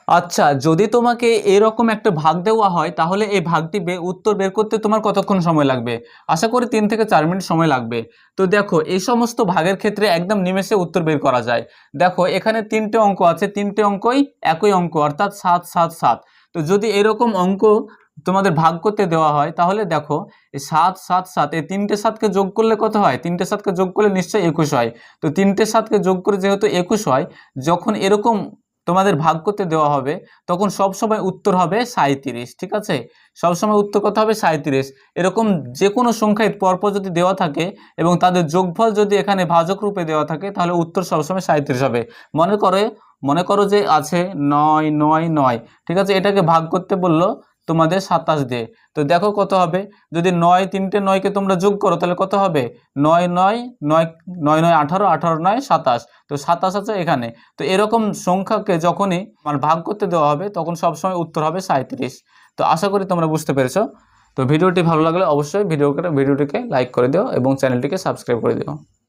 আচ্ছা, যদি তোমাকে এরকম একটা ভাগ দেওয়া হয় তাহলে এই ভাগটি উত্তর বের করতে তোমার কতক্ষণ সময় লাগবে? আশা করি 3 থেকে 4 মিনিট সময় লাগবে। তো দেখো, এই সমস্ত ভাগের ক্ষেত্রে একদম নিমেষে উত্তর বের করা যায়। দেখো, এখানে 3টে অঙ্ক আছে, 3টে অঙ্কই একই অঙ্ক, অর্থাৎ 7 7 7। তো যদি এরকম অঙ্ক তোমাদের ভাগ করতে দেওয়া হয় তাহলে দেখো, এই 7 7 7, এই 3টে 7কে যোগ করলে কত হয়? 3টে 7কে যোগ করলে নিশ্চয়ই 21 হয়। তো 3টে 7কে যোগ করে যেহেতু 21 হয়, যখন এরকম তোমাদের ভাগ করতে দেওয়া হবে তখন সব সময় উত্তর হবে 37। ঠিক আছে, সব সময় উত্তর কত হবে? 37। এরকম যে কোনো সংখ্যায় পরপর যদি দেওয়া থাকে এবং তাদের যোগফল যদি এখানে ভাজক রূপে দেওয়া থাকে তাহলে উত্তর সবসময় 37 হবে। মনে করো যে আছে 9 9 9। ঠিক আছে, এটাকে ভাগ করতে বললো তোমাদের 27 দিয়ে। তো দেখো কত হবে, যদি 9 3টে 9কে তোমরা যোগ করো তাহলে কত হবে? 9 9 9 9 9 18, 18 9 27। তো 27 আছে এখানে। তো এরকম সংখ্যাকে যখনই ভাগ করতে দেওয়া হবে তখন সবসময় উত্তর হবে 37। তো আশা করি তোমরা বুঝতে পেরেছো। তো ভিডিওটি ভালো লাগলে অবশ্যই ভিডিওটিকে লাইক করে দিও এবং চ্যানেলটিকে সাবস্ক্রাইব করে দিও।